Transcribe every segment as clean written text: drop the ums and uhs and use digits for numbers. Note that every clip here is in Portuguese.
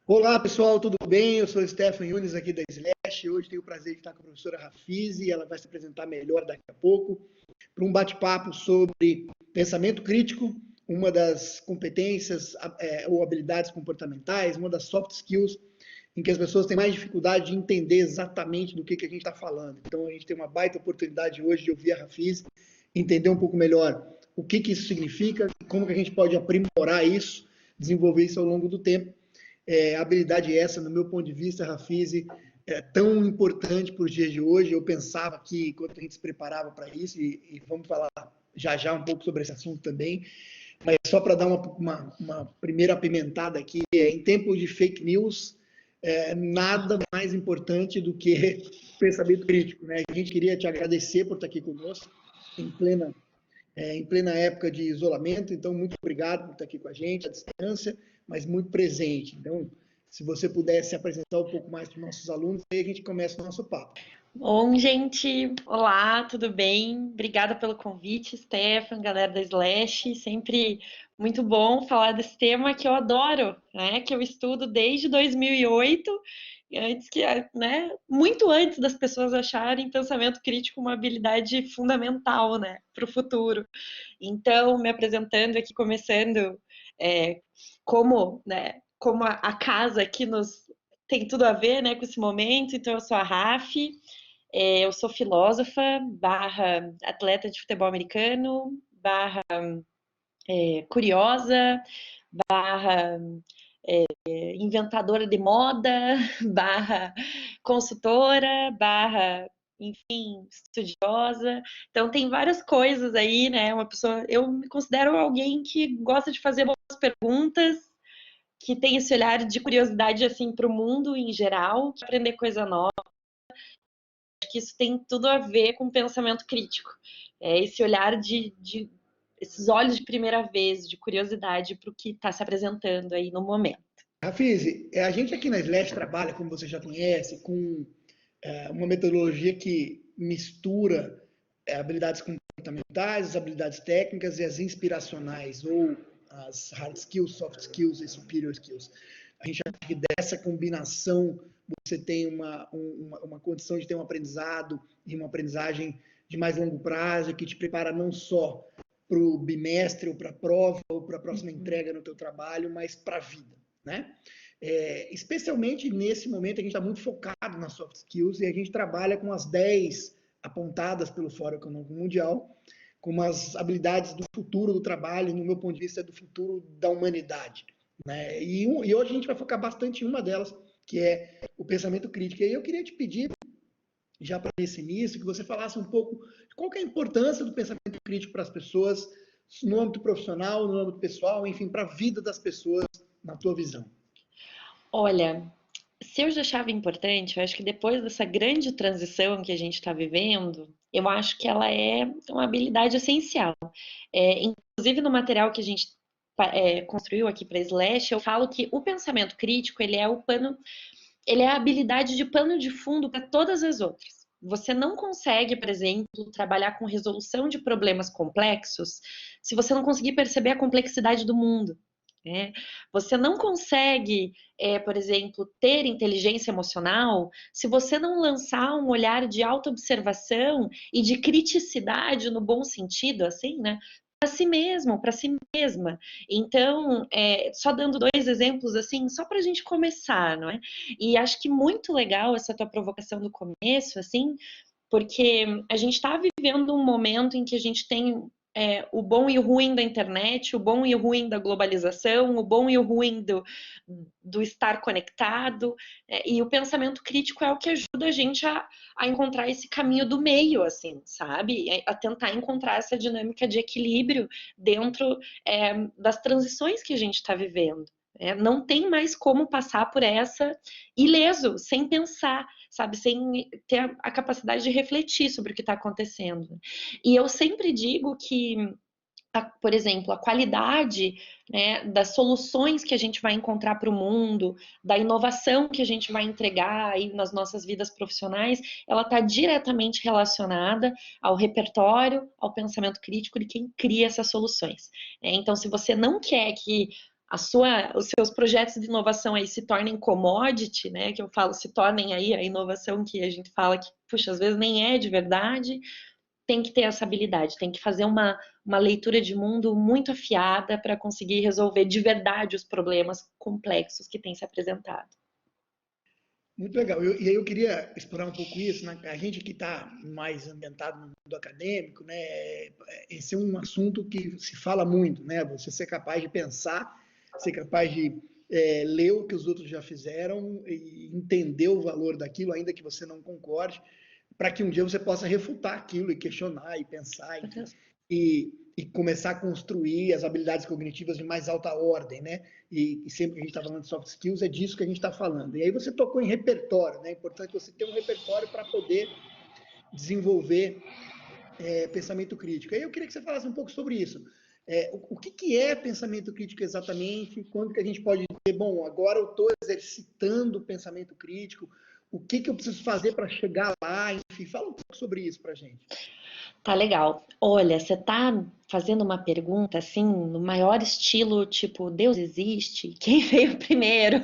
Olá pessoal, tudo bem? Eu sou o Stefan Yunes aqui da Slash. Hoje tenho o prazer de estar com a professora Rafizi. Ela vai se apresentar melhor daqui a pouco para um bate-papo sobre pensamento crítico, uma das competências ou habilidades comportamentais, uma das soft skills em que as pessoas têm mais dificuldade de entender exatamente do que a gente está falando. Então a gente tem uma baita oportunidade hoje de ouvir a Rafizi, entender um pouco melhor o que isso significa, como que a gente pode aprimorar isso, desenvolver isso ao longo do tempo. Habilidade essa, no meu ponto de vista, Rafizi, é tão importante para os dias de hoje. Eu pensava que, enquanto a gente se preparava para isso, e vamos falar já um pouco sobre esse assunto também, mas só para dar uma primeira apimentada aqui, em tempos de fake news, nada mais importante do que pensamento crítico, né? A gente queria te agradecer por estar aqui conosco, em plena época de isolamento, então muito obrigado por estar aqui com a gente, à distância, mas muito presente. Então, se você pudesse apresentar um pouco mais para os nossos alunos, aí a gente começa o nosso papo. Bom, gente, olá, tudo bem? Obrigada pelo convite, Stefan, galera da Slash. Sempre muito bom falar desse tema que eu adoro, né? Que eu estudo desde 2008, antes que, né? Muito antes das pessoas acharem pensamento crítico uma habilidade fundamental, né? Para o futuro. Então, me apresentando aqui, começando é, como, né? Como a casa aqui nos tem tudo a ver, né? Com esse momento. Então, eu sou a Raf. Eu sou filósofa, barra atleta de futebol americano, barra curiosa, barra inventadora de moda, barra consultora, barra, enfim, estudiosa. Então tem várias coisas aí, né? Uma pessoa, eu me considero alguém que gosta de fazer boas perguntas, que tem esse olhar de curiosidade assim para o mundo em geral, aprender coisa nova. Que isso tem tudo a ver com pensamento crítico. Esse olhar esses olhos de primeira vez, de curiosidade para o que está se apresentando aí no momento. Rafizi, a gente aqui na Slash trabalha, como você já conhece, com uma metodologia que mistura habilidades comportamentais, as habilidades técnicas e as inspiracionais, ou as hard skills, soft skills e superior skills. A gente acha que dessa combinação você tem uma condição de ter um aprendizado e uma aprendizagem de mais longo prazo, que te prepara não só para o bimestre, ou para a prova, ou para a próxima entrega no teu trabalho, mas para a vida, né? Especialmente nesse momento, a gente está muito focado nas soft skills e a gente trabalha com as 10 apontadas pelo Fórum Econômico Mundial, como as habilidades do futuro do trabalho, no meu ponto de vista, do futuro da humanidade. Né? E hoje a gente vai focar bastante em uma delas, que é o pensamento crítico. E aí eu queria te pedir, já para esse início, que você falasse um pouco de qual que é a importância do pensamento crítico para as pessoas, no âmbito profissional, no âmbito pessoal, enfim, para a vida das pessoas, na tua visão. Olha, se eu já achava importante, eu acho que depois dessa grande transição que a gente está vivendo, eu acho que ela é uma habilidade essencial. Inclusive no material que a gente construiu aqui para Slash, eu falo que o pensamento crítico ele é a habilidade de pano de fundo para todas as outras. Você não consegue, por exemplo, trabalhar com resolução de problemas complexos se você não conseguir perceber a complexidade do mundo. Né? Você não consegue, por exemplo, ter inteligência emocional se você não lançar um olhar de autoobservação e de criticidade no bom sentido, assim, né? Para si mesmo, para si mesma. Então, só dando dois exemplos assim, só para a gente começar, não é? E acho que muito legal essa tua provocação do começo, assim, porque a gente está vivendo um momento em que a gente tem o bom e o ruim da internet, o bom e o ruim da globalização, o bom e o ruim do estar conectado, e o pensamento crítico é o que ajuda a gente a encontrar esse caminho do meio, assim, sabe? A tentar encontrar essa dinâmica de equilíbrio dentro das transições que a gente está vivendo. Não tem mais como passar por essa ileso, sem pensar, sabe, sem ter a capacidade de refletir sobre o que está acontecendo. E eu sempre digo que, por exemplo, a qualidade, né, das soluções que a gente vai encontrar para o mundo, da inovação que a gente vai entregar aí nas nossas vidas profissionais, ela está diretamente relacionada ao repertório, ao pensamento crítico de quem cria essas soluções. Então, se você não quer que os seus projetos de inovação aí se tornem commodity, né? Que eu falo, se tornem aí a inovação que a gente fala que, puxa, às vezes nem é de verdade, tem que ter essa habilidade, tem que fazer uma leitura de mundo muito afiada para conseguir resolver de verdade os problemas complexos que têm se apresentado. Muito legal. E aí eu queria explorar um pouco isso, né? A gente que está mais ambientado no mundo acadêmico, né? Esse é um assunto que se fala muito, né? Você ser capaz de pensar, ser capaz de ler o que os outros já fizeram e entender o valor daquilo, ainda que você não concorde, para que um dia você possa refutar aquilo e questionar e pensar, enfim, e começar a construir as habilidades cognitivas de mais alta ordem, né? E sempre que a gente está falando de soft skills, é disso que a gente está falando. E aí você tocou em repertório, né? É importante você ter um repertório para poder desenvolver pensamento crítico. Aí eu queria que você falasse um pouco sobre isso. O que é pensamento crítico exatamente? Quando que a gente pode dizer, bom, agora eu estou exercitando o pensamento crítico, o que eu preciso fazer para chegar lá? Enfim, fala um pouco sobre isso para a gente. Tá legal. Olha, você tá fazendo uma pergunta assim, no maior estilo, tipo, Deus existe? Quem veio primeiro?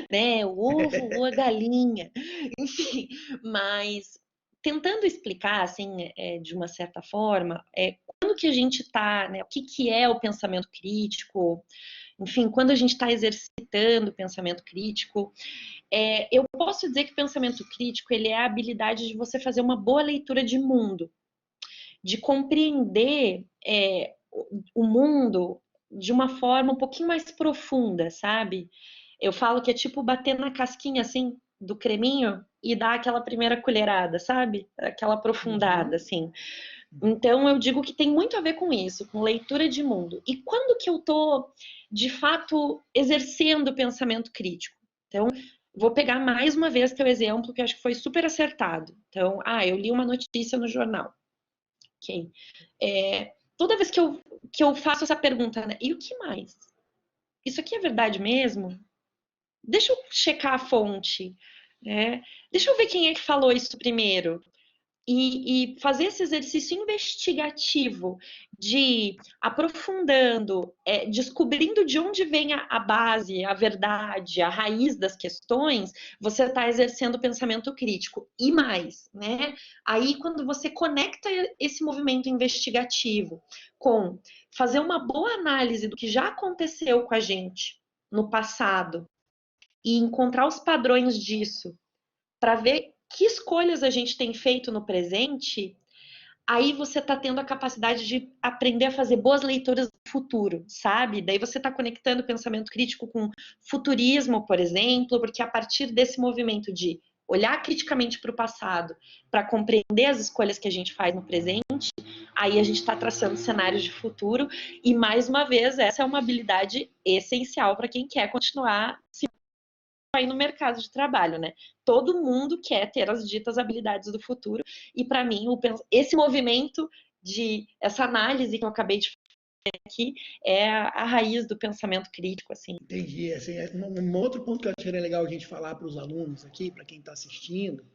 Né? O ovo ou a galinha? Enfim, mas tentando explicar, assim, de uma certa forma, quando que a gente tá, né? O que que é o pensamento crítico? Enfim, quando a gente está exercitando o pensamento crítico, eu posso dizer que o pensamento crítico ele é a habilidade de você fazer uma boa leitura de mundo, de compreender o mundo de uma forma um pouquinho mais profunda, sabe? Eu falo que é tipo bater na casquinha assim do creminho e dar aquela primeira colherada, sabe? Aquela aprofundada, assim. Então eu digo que tem muito a ver com isso, com leitura de mundo. E quando que eu tô de fato exercendo o pensamento crítico? Então, vou pegar mais uma vez teu exemplo que eu acho que foi super acertado. Então, eu li uma notícia no jornal. Ok. Toda vez que eu faço essa pergunta, né? E o que mais? Isso aqui é verdade mesmo? Deixa eu checar a fonte, né? Deixa eu ver quem é que falou isso primeiro. E fazer esse exercício investigativo de ir aprofundando, descobrindo de onde vem a base, a verdade, a raiz das questões, você está exercendo o pensamento crítico. E mais, né? Aí, quando você conecta esse movimento investigativo com fazer uma boa análise do que já aconteceu com a gente no passado e encontrar os padrões disso para ver que escolhas a gente tem feito no presente, aí você está tendo a capacidade de aprender a fazer boas leituras do futuro, sabe? Daí você está conectando o pensamento crítico com futurismo, por exemplo, porque a partir desse movimento de olhar criticamente para o passado, para compreender as escolhas que a gente faz no presente, aí a gente está traçando cenários de futuro. E mais uma vez, essa é uma habilidade essencial para quem quer continuar se aí no mercado de trabalho, né? Todo mundo quer ter as ditas habilidades do futuro, e para mim, esse movimento essa análise que eu acabei de fazer aqui é a raiz do pensamento crítico, assim. Entendi. Assim, um outro ponto que eu acharia legal a gente falar para os alunos aqui, para quem está assistindo,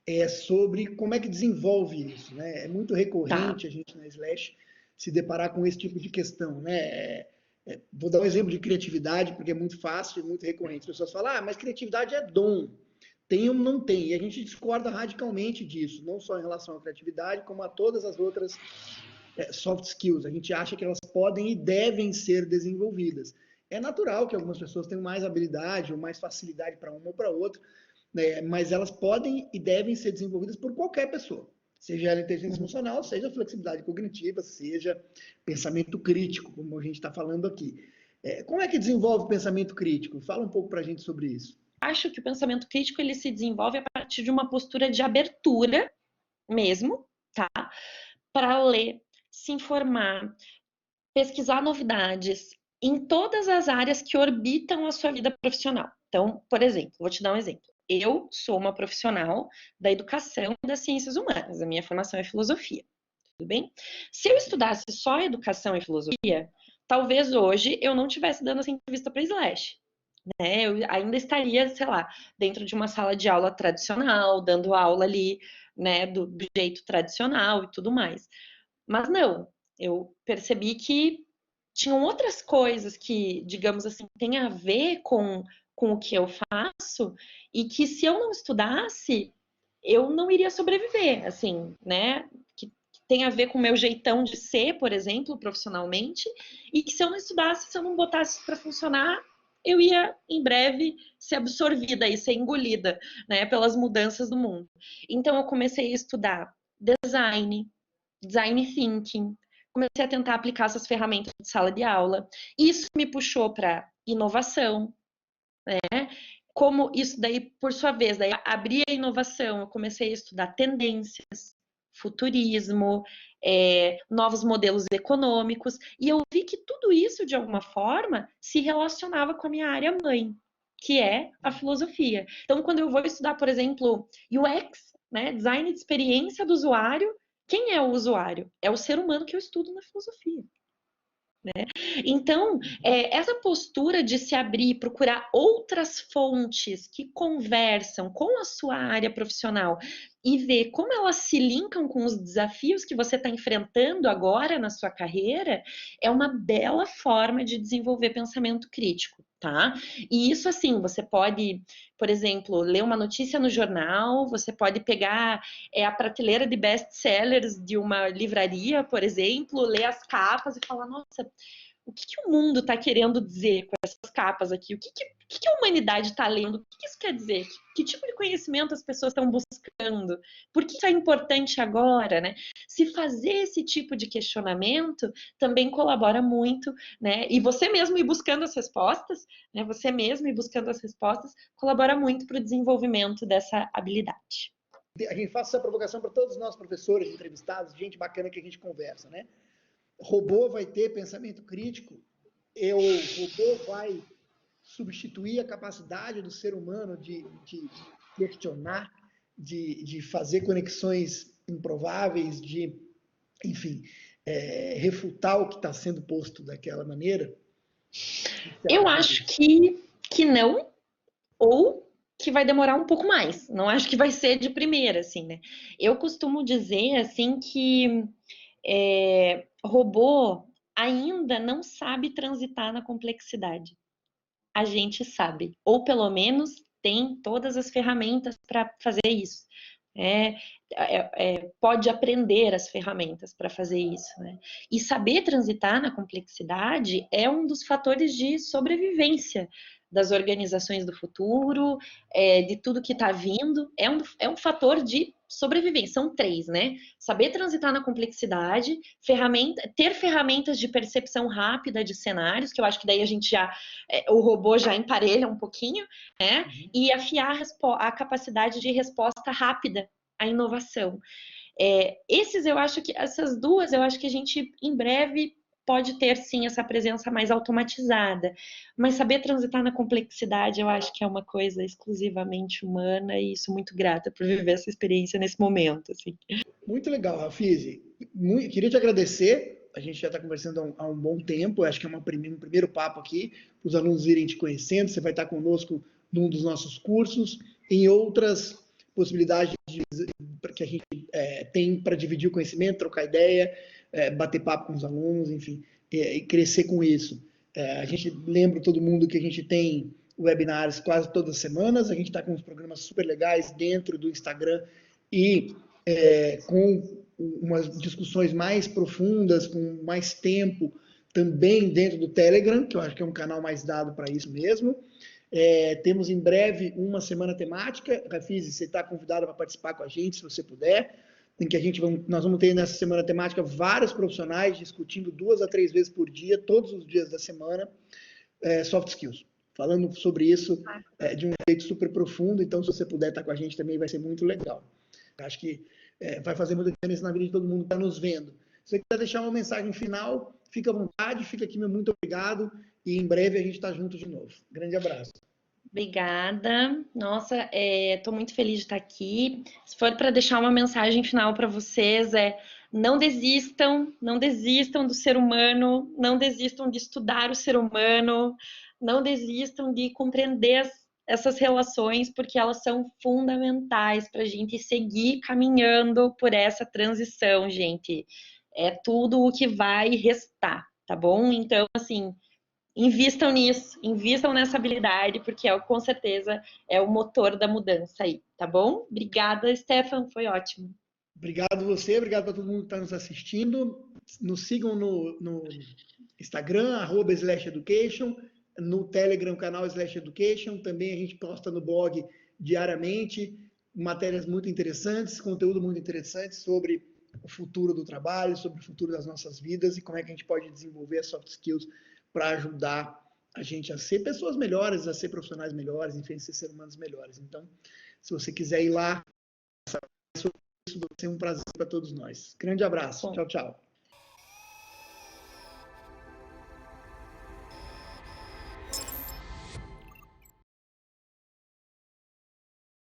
é sobre como é que desenvolve isso, né? É muito Tá. recorrente a gente na Slash se deparar com esse tipo de questão, né? Vou dar um exemplo de criatividade, porque é muito fácil e muito recorrente. As pessoas falam, mas criatividade é dom. Tem ou não tem? E a gente discorda radicalmente disso, não só em relação à criatividade, como a todas as outras soft skills. A gente acha que elas podem e devem ser desenvolvidas. É natural que algumas pessoas tenham mais habilidade ou mais facilidade para uma ou para outra, né? Mas elas podem e devem ser desenvolvidas por qualquer pessoa. Seja ela inteligência emocional, seja flexibilidade cognitiva, seja pensamento crítico, como a gente está falando aqui. Como é que desenvolve o pensamento crítico? Fala um pouco para a gente sobre isso. Acho que o pensamento crítico ele se desenvolve a partir de uma postura de abertura mesmo, tá? Para ler, se informar, pesquisar novidades em todas as áreas que orbitam a sua vida profissional. Então, por exemplo, vou te dar um exemplo. Eu sou uma profissional da educação e das ciências humanas. A minha formação é filosofia. Tudo bem? Se eu estudasse só educação e filosofia, talvez hoje eu não estivesse dando essa entrevista para Slash. Né? Eu ainda estaria, sei lá, dentro de uma sala de aula tradicional, dando aula ali, né, do jeito tradicional e tudo mais. Mas não, eu percebi que tinham outras coisas que, digamos assim, tem a ver com o que eu faço e que se eu não estudasse, eu não iria sobreviver, assim, né? Que tem a ver com o meu jeitão de ser, por exemplo, profissionalmente, e que se eu não estudasse, se eu não botasse isso para funcionar, eu ia em breve ser absorvida e ser engolida, né, pelas mudanças do mundo. Então eu comecei a estudar design thinking, comecei a tentar aplicar essas ferramentas de sala de aula. Isso me puxou para inovação, como isso daí, por sua vez, daí abri a inovação, eu comecei a estudar tendências, futurismo, novos modelos econômicos, e eu vi que tudo isso, de alguma forma, se relacionava com a minha área mãe, que é a filosofia. Então, quando eu vou estudar, por exemplo, UX, né, design de experiência do usuário, quem é o usuário? É o ser humano que eu estudo na filosofia. Então, essa postura de se abrir, procurar outras fontes que conversam com a sua área profissional e ver como elas se linkam com os desafios que você está enfrentando agora na sua carreira, é uma bela forma de desenvolver pensamento crítico, tá? E isso, assim, você pode, por exemplo, ler uma notícia no jornal, você pode pegar a prateleira de best-sellers de uma livraria, por exemplo, ler as capas e falar, nossa, o que o mundo está querendo dizer com essas capas aqui? O que a humanidade está lendo? O que isso quer dizer? Que tipo de conhecimento as pessoas estão buscando? Por que isso é importante agora, né? Se fazer esse tipo de questionamento também colabora muito, né? E você mesmo ir buscando as respostas, né? Você mesmo ir buscando as respostas colabora muito para o desenvolvimento dessa habilidade. A gente faz essa provocação para todos os nossos professores, entrevistados, gente bacana que a gente conversa, né? Robô vai ter pensamento crítico, o robô vai substituir a capacidade do ser humano de questionar, de fazer conexões improváveis, de, enfim, refutar o que está sendo posto daquela maneira? Eu acho que não, ou que vai demorar um pouco mais. Não acho que vai ser de primeira, assim, né? Eu costumo dizer, assim, que robô ainda não sabe transitar na complexidade. A gente sabe, ou pelo menos tem todas as ferramentas para fazer isso. Pode aprender as ferramentas para fazer isso, né? E saber transitar na complexidade é um dos fatores de sobrevivência das organizações do futuro, de tudo que está vindo, é um fator de sobrevivência. São três, né? Saber transitar na complexidade, ter ferramentas de percepção rápida de cenários, que eu acho que daí a gente já, o robô já emparelha um pouquinho, né? E afiar a capacidade de resposta rápida à inovação. Essas duas, eu acho que a gente em breve pode ter sim essa presença mais automatizada, mas saber transitar na complexidade eu acho que é uma coisa exclusivamente humana e sou muito grata por viver essa experiência nesse momento. Assim. Muito legal, Rafise. Queria te agradecer. A gente já está conversando há um bom tempo. Acho que é um primeiro papo aqui, para os alunos irem te conhecendo. Você vai estar conosco num dos nossos cursos, em outras possibilidades que a gente tem para dividir o conhecimento, trocar ideia, bater papo com os alunos, enfim, e crescer com isso. A gente lembra todo mundo que a gente tem webinars quase todas as semanas. A gente está com uns programas super legais dentro do Instagram e com umas discussões mais profundas, com mais tempo, também dentro do Telegram, que eu acho que é um canal mais dado para isso mesmo. Temos em breve uma semana temática. Rafise, você está convidado para participar com a gente, se você puder, em que nós vamos ter nessa semana temática vários profissionais discutindo 2 a 3 vezes por dia, todos os dias da semana, soft skills, falando sobre isso de um jeito super profundo. Então, se você puder estar com a gente também, vai ser muito legal. Acho que vai fazer muita diferença na vida de todo mundo que está nos vendo. Se você quiser deixar uma mensagem final, fica à vontade, fica aqui, meu muito obrigado, e em breve a gente está junto de novo. Grande abraço. Obrigada. Nossa, estou muito feliz de estar aqui. Se for para deixar uma mensagem final para vocês, não desistam, não desistam do ser humano, não desistam de estudar o ser humano, não desistam de compreender essas relações, porque elas são fundamentais para a gente seguir caminhando por essa transição, gente. É tudo o que vai restar. tá bom? Então, assim, invistam nisso, invistam nessa habilidade, porque com certeza é o motor da mudança aí, tá bom? Obrigada, Stefan, foi ótimo. Obrigado você, obrigado para todo mundo que está nos assistindo. Nos sigam no Instagram, @education, no Telegram, canal /education. Também a gente posta no blog diariamente matérias muito interessantes, conteúdo muito interessante sobre o futuro do trabalho, sobre o futuro das nossas vidas e como é que a gente pode desenvolver as soft skills para ajudar a gente a ser pessoas melhores, a ser profissionais melhores, enfim, a ser seres humanos melhores. Então, se você quiser ir lá, isso vai ser um prazer para todos nós. Grande abraço. Bom. Tchau, tchau.